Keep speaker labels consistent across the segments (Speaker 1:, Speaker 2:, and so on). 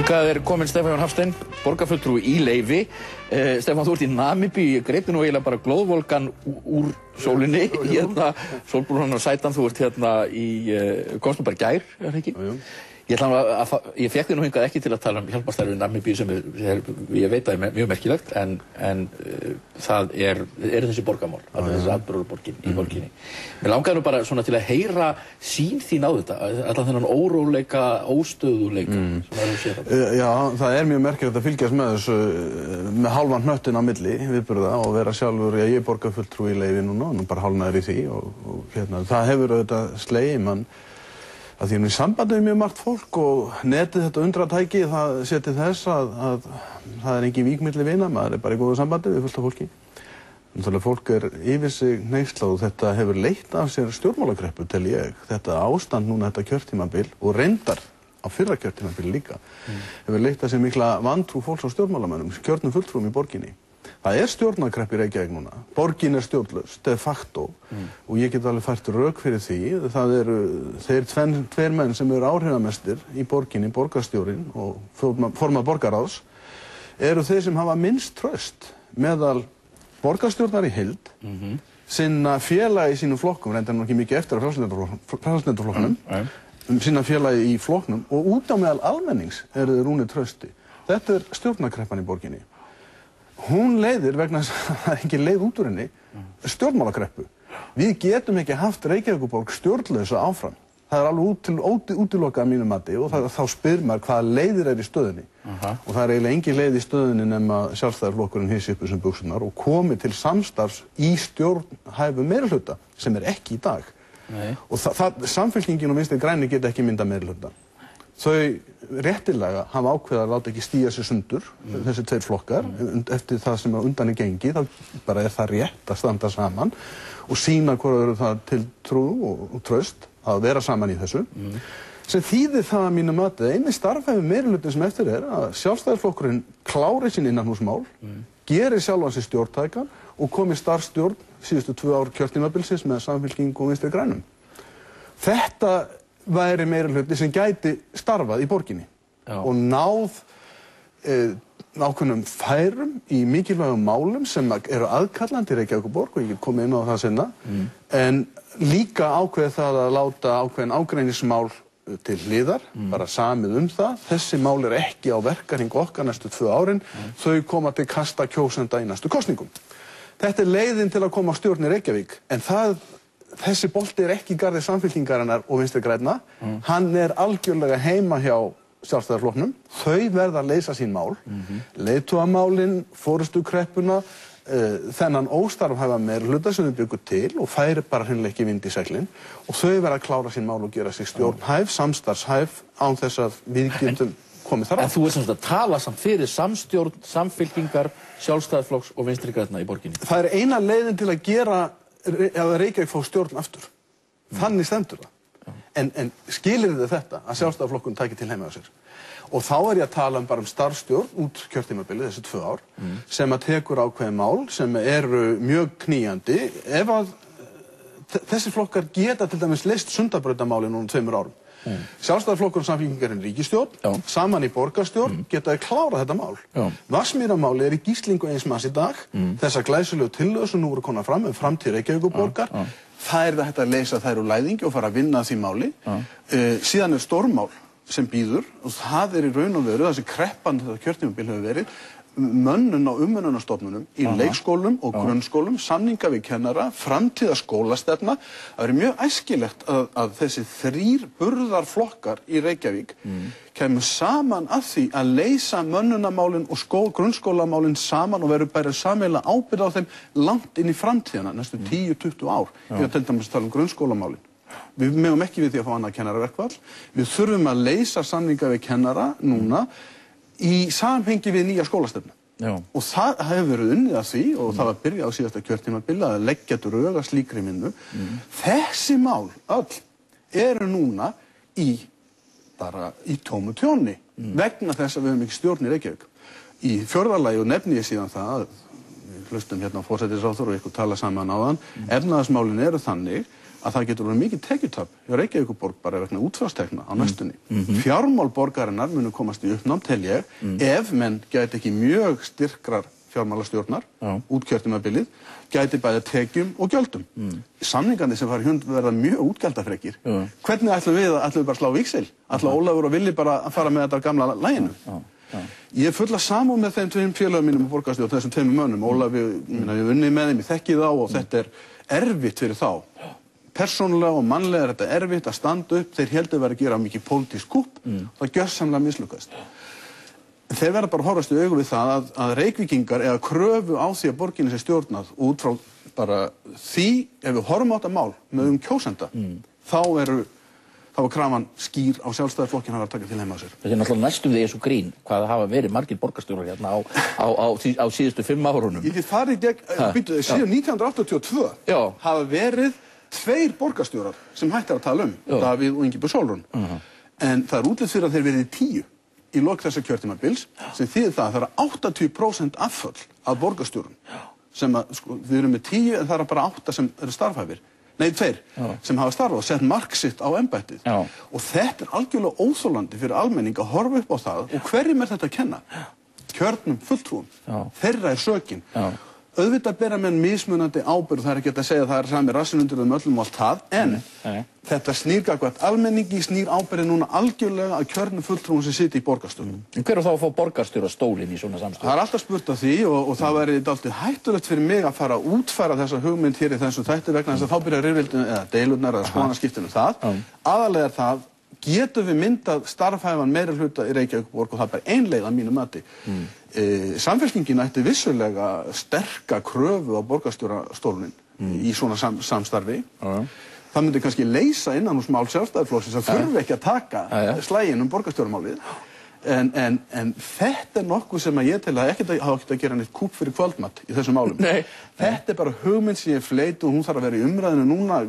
Speaker 1: Hingað kominn Stefán Jón Hafstein, borgarfulltrúi í leyfi. Stefán, þú ert í Namibíu, ég greip þig nú eiginlega bara glóðvolgan úr sólinni. Hérna, sólbrúnan og sætan, þú ert hérna komst nú bara í gær, er það ekki? Jú. Ég fékk þig nú hingað ekki til að tala hjálparstarfið í Namibíu sem ég veit að er mjög merkilegt, en það eru þessi borgarmál, þessi atburðar í borginni. Mér langaði nú bara svona til að heyra sýn þín á þetta, allan þennan óróleika, óstöðuleika sem að séð þetta.
Speaker 2: Já, það er mjög merkilegt að fylgjast með þessu með hálfan hnöttinn á milli viðburða og vera sjálfur, ég er borgarfulltrúi í leyfi núna, bara hálfnaður í því og það hefur auðvitað slegið mann að því að í sambandi við mjög margt fólk og netið þetta undratæki það setið þess að það er engin vík milli vina, maður er bara í góðu sambandi við fullt af fólki. Náttúrulega fólk er yfir sig hneyslað og þetta hefur leitt af sér stjórnmálakreppu tel ég. Þetta ástand núna þetta kjörtímabil og reyndar á fyrra kjörtímabil líka hefur leitt af sér mikla vantrú fólks á stjórnmálamönnum, kjörnum fulltrúum í borginni. Það er stjórnarkreppa í Reykjavík núna. Borgin er stjórnlaus, de facto, og ég get alveg fært rök fyrir því. Það eru þeir tveir menn sem eru áhrifamestir í borginni, borgarstjórinn og formað borgarráðs, eru þeir sem hafa minnst traust meðal borgarstjórnar í heild, sinna félagi í sínum flokkum, reyndar nú ekki mikið eftir af frjálslyndaflokknum, sinna félagi í flokknum og út á meðal almennings eru þeir rúnir trausti. Þetta er stjórnarkreppan í borginni. Hún leiðir vegna þess að það er ekki leið út úr henni stjórnmálakreppu. Við getum ekki haft Reykjavíkurborg stjórnlausa áfram. Það er alveg útilokað að mínu mati og þá spyr maður hvaða leiðir er í stöðunni. Og það er eiginlega engin leið í stöðunni nema Sjálfstæðisflokkurinn hissi upp þessum buxurnar og komi til samstarfs í stjórnhæfu meirihluta sem er ekki í dag. Og Samfylkingin og Vinstri græni geta ekki myndað meirihluta. Þau réttilega hafa ákveðið að láta ekki stíga sig sundur, þessi tveir flokkar, eftir það sem undan er gengið, þá bara er það rétt að standa saman og sýna hvort eru það til trú og traust að vera saman í þessu. Sem þýðir það að mínu mati, eini starfhæfi meirihluti sem eftir er að Sjálfstæðisflokkurinn klári sín innanhúsmál, gerir sjálfan sig stjórntækan og komi starfsstjórn síðustu 2 ár kjörtímabilsins með Samfylkingu og Vinstri grænum. Þetta væri meirihluti sem gæti starfað í borginni og náð ákveðnum færum í mikilvægum málum sem eru aðkallandi í Reykjavíkurborg og ég get komið inn á það seinna, en líka ákveðið það að láta ákveðin ágreiningsmál til hliðar, bara samið það. Þessi mál er ekki á verkahring okkar næstu 2 árin, þau koma til kasta kjósenda í næstu kosningum. Þetta er leiðin til að koma á stjórn í Reykjavík, en þessi bolti er ekki í garði Samfylkingarinnar og Vinstri grænna. Hann er algjörlega heima hjá Sjálfstæðisflokknum. Þau verða að leysa sín mál. Leiðtogamálin, forystukreppuna, þennan óstarfhæfa meirihluta sem þau bjuggu til og færi bara hreinlega ekki vind í seglin. Og þau verða að klára sín mál og gera sig stjórnhæf, samstarfshæf án þess að við getum komið þar á.
Speaker 1: En þú ert sem að tala samt fyrir samstjórn, Samfylkingar, Sjálfstæðisflokks og Vinstri grænna í borginni.
Speaker 2: Það er eina leiðin til að gera að Reykjavík fá stjórn aftur. Þannig stendur það. En skilir þið þetta að Sjálfstæðisflokkurinn taki til heima á sér? Og þá er ég að tala bara starfsstjórn út kjörtímabilið þessi 2 ár sem að tekur ákveðin mál sem eru mjög knýjandi. Ef að þessi flokkar geta til dæmis leyst Sundabrautarmálið núna 2 árum. Sjálfstæðisflokkurinn og Samfylkingarinn ríkisstjórn, saman í borgarstjórn, geta klárað þetta mál. Vatnsmýramáli er í gíslingu eins manns í dag, þessar glæsilegu tillögur sem nú voru komnar fram um framtíð Reykjavíkurborgar, það er þetta að leysa þær úr læðingi og fara að vinna því máli. Síðan er stórmál sem býður og það er í raun og veru, þessi kreppan þetta kjörtímabil hefur verið, mönnun á umönnunarstofnunum í leikskólum og grunnskólum, samninga við kennara, framtíða skólastefna. Það er mjög æskilegt að þessi 3 burðarflokkar í Reykjavík kemur saman að því að leysa mönnunarmálin og grunnskólamálin saman og veru bæra sameiginlega ábyrgð á þeim langt inn í framtíðina, næstu 10-20 ár. Ég var til dæmis að tala um grunnskólamálin. Við megum ekki við því að fá annað kennaraverkfall. Við þurfum að leysa samninga við kennara núna í samhengi við nýja skólastefnu. Og það hefur verið unnið að því og það var byrjað á síðasta kjörtímabili að leggja drög að slíkri vinnu. Þessi mál öll eru núna bara í tómu tjóni vegna þess að við höfum ekki stjórn í Reykjavík. Í 4. lagi og nefni ég síðan það að hlustum hérna á forsætisráðherra og ykkur tala saman áðan, efnahagsmálin eru þannig að það getur verið mikið tekjutap hjá Reykjavíkurborg bara vegna útflagstekna á næstunni. Fjármál borgarinnar munu komast í uppnám, tel ég, ef menn gæti ekki mjög styrkrar fjármálastjórnar, útkjörtímabilið, gæti bæði tekjum og gjöldum. Samningarnir sem fara í hönd verða mjög útgjaldafrekir. Hvernig ætlum við bara að slá víxil? Ætla Ólafur og Villi bara að fara með þetta gamla laginu? Ég er full af samúð með þeim tveim félögum mínum á borgarstjórn, þessum tveimur mönnum. Ólafi, ég hef unnið með þeim, ég þekki þá og þetta er erfitt fyrir þá. Persónulega og mannlega er þetta erfitt að standa upp, þeir heldur verið að gera mikið pólitískt kúpp, það gjörsamlega mislukast. Þeir verða bara að horfast í augu við það að Reykvíkingar eiga kröfu á því að borginni sé stjórnað út frá bara því, ef við horfum á þetta mál með kjósenda, þá er krafan skýr á Sjálfstæðisflokkinn að taka til heima á sér.
Speaker 1: Þetta er náttúrulega næstum því eins og grín, hvað hafa verið margir borgarstjórar hérna á síðustu 5 árunum.
Speaker 2: Ég farið síðan 1982 hafa verið 2 borgarstjórar sem hægt er að tala Davíð og Ingibjörg Sólrún. En það er útlit fyrir að þeir verið 10 í lok þessa kjörtímabils, sem þýðir það er 80% afföll af borgarstjórum. Við erum með 10 en það er bara 8 sem eru starfhæfir. Nei, 2 sem hafa starfað og sett mark sitt á embættið. Og þetta er algjörlega óþolandi fyrir almenning að horfa upp á það og hverjum er þetta að kenna? Kjörnum fulltrúum. Þeirra er sökin. Auðvitað bera menn mismunandi ábyrgð, það er ekki að segja að það er sami rassinn undir þeim öllum og allt það, en þetta snýr gagnvart almenningi, snýr ábyrgðin núna algjörlega að kjörnum fulltrúum sem sitja í borgarstjórnum.
Speaker 1: En hver er þá að fá borgarstjórastólinn í svona samstöðu?
Speaker 2: Það er alltaf spurt af því og það væri dálítið hættulegt fyrir mig að fara að útfæra þessa hugmynd hér í þessum þætti vegna þess að þá byrja rifrildin eða deilurnar eða skoðanaskiptin það. Aðallega er það, getum við myndað starfhæfan meirihluta í Reykjavíkurborg og það er bara ein leið að mínu mati. Samfylkingin ætti vissulega sterka kröfu á borgarstjórastólinn í svona samstarfi. Það myndi kannski leysa innan hús mál Sjálfstæðisflokksins að þurfi ekki að taka slaginn borgarstjóramálið. En þetta er nokkuð sem ég tel að hafa ekkert að gera neitt kúp fyrir kvöldmatt í þessum málum. Þetta er bara hugmynd sem ég fleit og hún þarf að vera í umræðinu núna.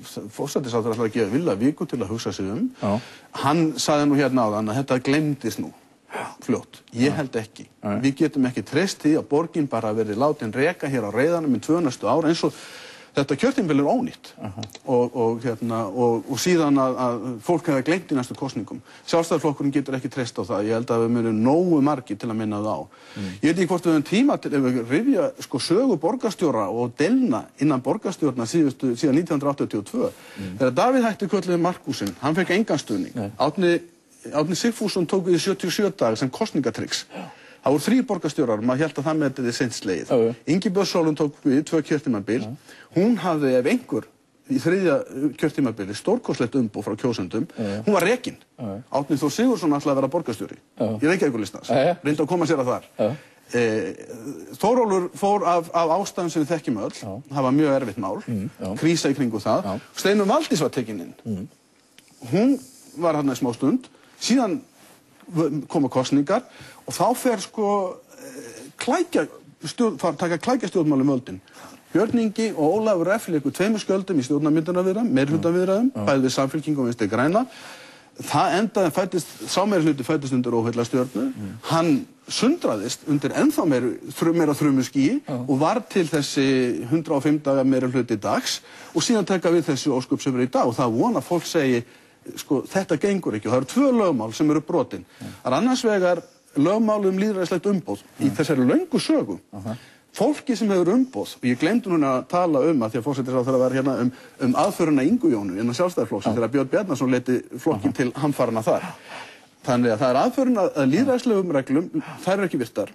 Speaker 2: Forsætisráðherra ætlar að gefa Villa viku til að hugsa sig Hann sagði nú hérna áðan að þetta gleymdist nú fljótt. Ég held ekki. Við getum ekki treyst því að borgin bara verði látin reka hér á reiðanum í 2 næstu ár eins og þetta kjörtímabil er ónýtt og síðan að fólk hefði gleymt í næstu kosningum. Sjálfstæðisflokkurinn getur ekki treyst á það. Ég held að við munum nógu margir til að minna það á. Ég veit ekki hvort við höfum tíma til ef við rifja sögu borgarstjóra og delna innan borgarstjórna síðan 1982. Þegar Davíð hætti kölluðu Markúsinn, hann fekk engan stuðning. Árni Sigfússon tók við 77 daga sem kosningatryggs. Það voru 3 borgarstjórar, maður hélt að það með þetta seint slegið. Ingibjörg Sólrún tók við 2 kjörtímabil. Hún hafði ef einhver í 3. kjörtímabili stórkostlegt umboð frá kjósendum. Hún var rekin. Árni Þór Sigurðsson ætlaði að vera borgarstjóri í Reykjavíkurlistans. Reyndi að koma sér að þar. Þórólfur fór af ástæðum sem við þekkjum öll. Það var mjög erfitt mál. Krísa í kringu það. Steinunn Valdís var tekin inn. Hún var þarna í smá stund. Síðan koma kosningar og þá fer taka klækjastjórnmálum völdin. Björn Ingi og Ólafur F. leiku 2 skjöldum í stjórnarmyndunarviðræðum, meirihlutaviðræðum, bæði við Samfylkingu og Vinstri græna. Það endaði sá meirihluti fæddist undir óheillastjörnu. Hann sundraðist undir ennþá meira þrumuskýi og var til þessi 105 daga meirihluti dags og síðan taka við þessu ósköp sem er í dag og það vona fólk segi þetta gengur ekki og það eru 2 lögmál sem eru brotin. Það er annars vegar lögmál lýðræðislegt umboð í þessari löngu sögu. Fólki sem hefur umboð, og ég glemdi núna að tala að því að forsætisráðherra var hérna aðföruna Ingu Jónu innan Sjálfstæðisflokksins þegar Björn Bjarnason leiddi flokkinn til hamfaranna þar. Þannig að það er aðförun að lýðræðislegum reglum, þær eru ekki virtar.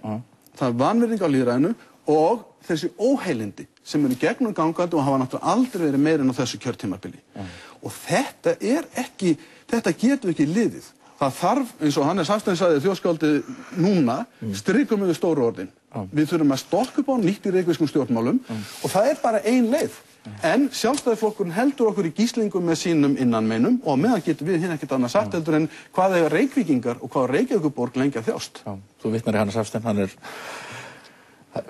Speaker 2: Það er vanvirðing á lýðræðinu og þessi óheilindi sem eru gegnum gangandi og hafa náttúrulega aldrei verið meira en á þessu kjörtímabili. Og þetta getur ekki liðið. Það þarf, eins og Hannes Hafstein sagði þjóðskáldið núna, strikum yfir stóru orðin. Við þurfum að stokka upp á nýtt í reykvískum stjórnmálum og það er bara ein leið. En Sjálfstæðisflokkurinn heldur okkur í gíslingum með sínum innanmeinum og meðan getum við hérna ekkert annað sagt heldur en hvað eiga Reykvíkingar og hvað Reykjavíkurborg lengi að þjást.
Speaker 1: Þú vitnar í Hannes Hafstein, hann er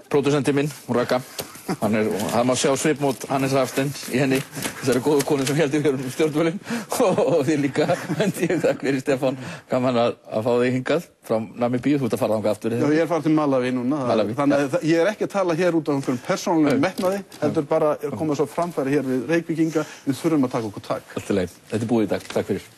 Speaker 1: pródusentinn minn, Raka. Það má sjá svipmót Hannesar Hafstein í henni, þessari góðu konu sem heldur hér stjórnvölinn og þið líka, hendi ég takk fyrir Stefán, gaman að fá þig hingað frá Namibíu, þú ert að fara þangað aftur.
Speaker 2: Já, ég er farið til Malaví núna, þannig að ég er ekki að tala hér út af einhverjum persónulegum metnaði, heldur bara að koma svo framfæri hér við Reykvíkinga, við þurfum að taka okkur tak.
Speaker 1: Allt í lagi, þetta er búið í dag, takk fyrir.